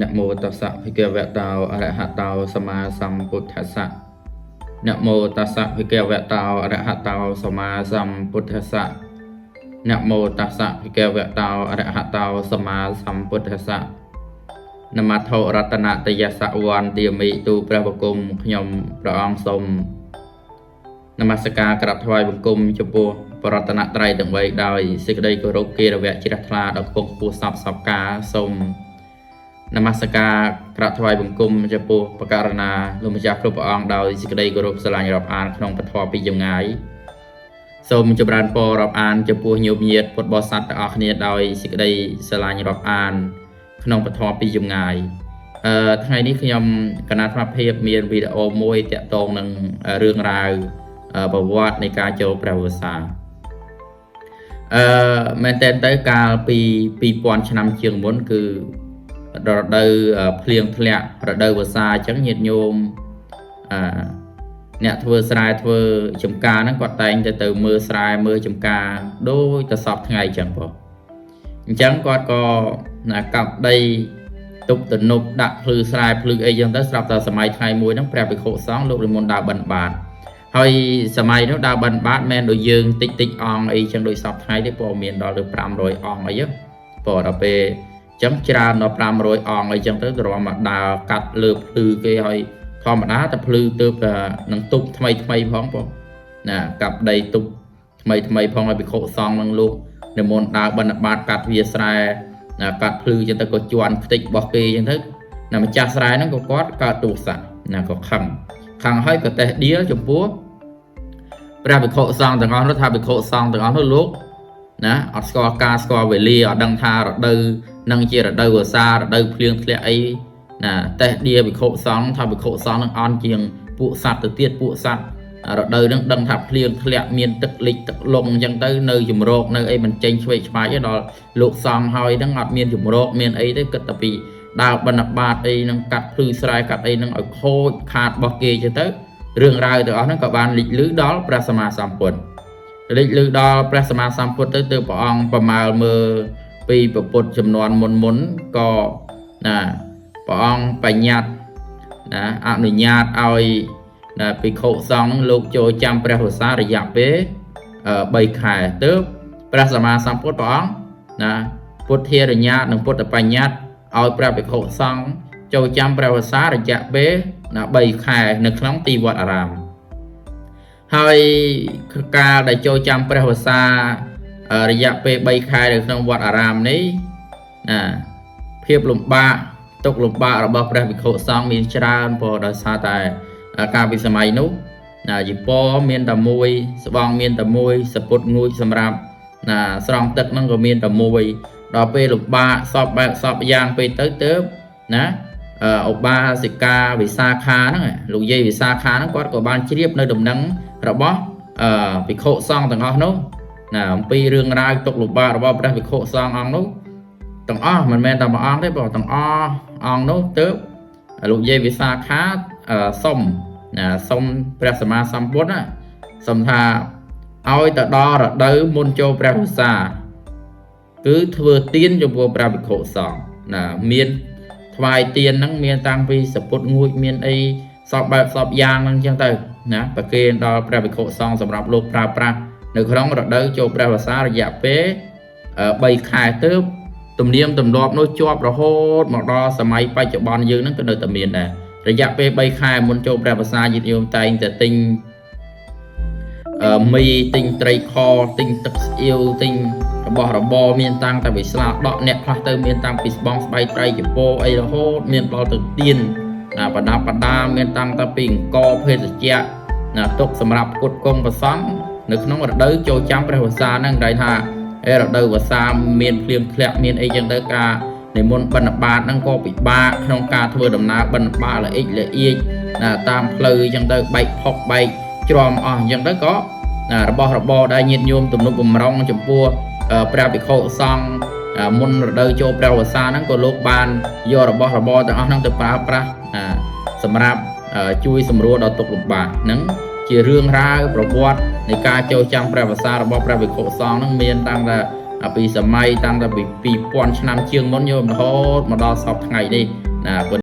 นะโมตัสสะภะคะวะโตอะระหะโตสัมมาสัมพุทธัสสะนะโมตัสสะภะคะวะโตอะระหะโตสัมมาสัมพุทธัสสะนะโมตัสสะภะคะวะโตอะระหะโตสัมมาสัมพุทธัสสะนมัสโธรัตนตยัสสะวันติมิទូព្រះបង្គំខ្ញុំព្រះអង្គសូមនមស្ការក្រាបថ្វាយបង្គំចំពោះបរតនត្រ័យទាំង3ដោយសេចក្តីគោរពគិរវៈជ្រះថ្លាដល់គង់ខ្ពស់សពសពការសូមនមស្ការក្រាបថ្វាយបង្គំចំពោះបករណាលោកម្ចាស់គ្រប់ព្រះអង្គដោយសេចក្តីគោរពស្រឡាញ់រាប់អានក្នុងពធពីចម្ងាយសូមចម្រើនពររាប់អានចំពោះញោមញាតពុទ្ធបរិស័ទទាំងអស់គ្នាដោយសេចក្តីស្រឡាញ់រាប់អានក្នុងពធពីចម្ងាយថ្ងៃនេះខ្ញុំគណៈអាត្មាភាពមានវីដេអូមួយតាក់ទងនឹងរឿងរ៉ាវប្រវត្តិនៃការចូលព្រះវស្សាមែនតើទៅកាលពី2000ឆ្នាំជាងមុនគឺរដូវភ្លៀងធ្លាក់រដូវវស្សាអញ្ចឹងញាតិញោមអ្នកធ្វើស្រែធ្វើចំការហ្នឹងគាត់តែងទៅមើលស្រែមើលចំការដូចទៅសពថ្ងៃអញ្ចឹងបងអញ្ចឹងគាត់ក៏កាប់ដីទុបទំនប់ដាក់ភ្លឺស្រែភ្លឺអីចឹងទៅស្រាប់តែសម័យថ្ងៃមួយហ្នឹងព្រះភិក្ខុសង្ឃលោកនិមន្តដើរបិណ្ឌបាតហើយសម័យនោះដើរបិណ្ឌបាតមែនដូចយើងតិចអង្គអីចឹងដូចសពថ្ងៃទេព្រោះមានដល់ទៅ500អង្គអីព្រោះដល់ពេលចឹងច្រើនដល់500អង្គអីចឹងទៅទ្រាំមកដើរកាត់លើភ្លឺគេហើយធម្មតាតែភ្លឺទៅនឹងទុបថ្មីផងបងណាកាប់ដីទុបថ្មីផងឲ្យភិក្ខុសង្ឃនឹងលោកនិមន្តដើរបិណ្ឌបាតកាត់វាស្រែកាត់ភ្លឺចឹងទៅក៏ជន់ខ្ទេចរបស់គេចឹងទៅណាម្ចាស់ស្រែហ្នឹងក៏គាត់កើតទោសៈណាក៏ខឹងហើយក៏តេះដៀលចំពោះព្រះភិក្ខុសង្ឃទាំងអស់នោះថាភិក្ខុសង្ឃទាំងអស់នោះលោកណាអត់ស្គាល់ការស្គាល់វេលាអត់ដឹងថារដូវនឹងជារដូវវស្សារដូវភ្លៀងធ្លាក់អីណាតេះដៀលភិក្ខុសង្ឃថាភិក្ខុសង្ឃនឹងអន់ជាងពួកសត្វទៅទៀតពួកសត្វរដូវហ្នឹងដឹងថាភ្លៀងធ្លាក់មានទឹកលិចទឹកលងអញ្ចឹងទៅនៅជំរកនៅអីមិនចេញឆ្វេងឆ្វាយទេដល់លោកសង្ឃហើយហ្នឹងអត់មានជំរកមានអីទេគិតតែពីដើរបិណ្ឌបាតអីហ្នឹងកាត់ភ្លឺស្រែកាត់អីហ្នឹងឲ្យខូចខាតរបស់គេអញ្ចឹងទៅរឿងរ៉ាវទាំងអស់ហ្នឹងក៏បានលេចលឺដល់ព្រះសម្មាសម្ពុទ្ធលេចលឺដល់ព្រះសម្មាសម្ពុទ្ធទៅព្រះអង្គប្រមាលមើលពីពុទ្ធចំនួនមុនក៏ណាព្រះអង្គបញ្ញត្តិណាអនុញ្ញាតឲ្យភិក្ខុសង្ឃនឹងលោកចូលចាំព្រះវស្សារយៈពេល3ខែទើបព្រះសម្មាសម្ពុទ្ធព្រះអង្គណាពុទ្ធារញ្ញាតនិងពុទ្ធបញ្ញត្តិឲ្យព្រះភិក្ខុសង្ឃចូលចាំព្រះវស្សារយៈពេល3ខែនៅក្នុងទីវត្តអារាមហើយការដែលចូលចាំព្រះវស្សារយៈពេល3ខែនៅក្នុងវត្តអារាមនេះណាភាពលំបាកទុក្ខលំបាករបស់ព្រះភិក្ខុសង្ឃមានច្រើនព្រោះដោយសារតែកាលពីសម័យនោះយីពមានតែមួយស្បង់មានតែមួយសពុតងូចសម្រាប់ស្រង់ទឹកហ្នឹងក៏មានតែមួយដល់ពេលលំបាកសពបែបសពយ៉ាងពេលទៅណាឧបាសិកាវិសាខាហ្នឹងលោកយាយវិសាខាហ្នឹងគាត់ក៏បានជ្រាបនៅដំណឹងរបស់ភិក្ខុសង្ឃទាំងអស់នោះណាអំពីរឿងរ៉ាវទុក្ខលំបាករបស់ព្រះភិក្ខុសង្ឃអង្គនោះទាំងអស់មិនមែនតែមួយអង្គទេព្រោះទាំងអស់អង្គនោះទៅលោកយាយវិសាខាសុំព្រះសម្មាសម្ពុទ្ធណាសុំថាឲ្យទៅដល់រដូវមុនចូលព្រះវស្សាគឺធ្វើទានចំពោះព្រះភិក្ខុសង្ឃណាមានថ្វាយទានហ្នឹងមានតាំងពីសពុតងួចមានអីសពបែបសពយ៉ាងហ្នឹងអញ្ចឹងទៅណាប្រគេនដល់ព្រះភិក្ខុសង្ឃសម្រាប់លោកប្រើប្រាស់នៅក្នុងរដូវចូលព្រះវស្សារយៈពេល3ខែទើបទំនៀមទម្លាប់នោះជាប់រហូតមកដល់សម័យបច្ចុប្បន្នយើងហ្នឹងក៏នៅតែមានដែររយៈពេល3ខែមុនចូលព្រះវស្សាញាតិញោមតែងតែទិញមីទិញត្រីខទិញទឹកស្អៀវទិញរបស់របរមានតាំងតែវិស្លាដកអ្នកខ្លះទៅមានតាំងពីស្បង់ស្បៃត្រីចពោអីរហូតមានដល់ទៅទៀនបដាបដាមានតាំងតែពីអង្គភេសជ្ជៈទុកសម្រាប់គុតគង់ប្រសង់នៅក្នុងរដូវចូលចាំព្រះវស្សាហ្នឹងគេថារដូវវស្សាមានភ្លៀងធ្លាក់មានអីចឹងទៅការនិមន្តបិណ្ឌបាតហ្នឹងក៏ពិបាកក្នុងការធ្វើដំណើរបិណ្ឌបាតល្អិចតាមផ្លូវចឹងទៅបែកផុកបែកច្រំអស់អញ្ចឹងទៅក៏របស់របរដែលញាតិញោមទំនុកបំរុងចំពោះព្រះភិក្ខុសង្ឃមុនរដូវចូលព្រះវស្សាហ្នឹងក៏លោកបានយករបស់របរទាំងអស់ហ្នឹងទៅប្រើប្រាស់សម្រាប់ជួយសម្រួលដល់ទុក្ខលំបាកហ្នឹងជារឿងរ៉ាវប្រវត្តិនៃការចូលចាំព្រះវស្សារបស់ព្រះភិក្ខុសង្ឃហ្នឹងមានតាំងតែ ពីសម័យតាំងតែពី2000ឆ្នាំជាងមុនយករហូតមកដល់សពថ្ងៃនេះណា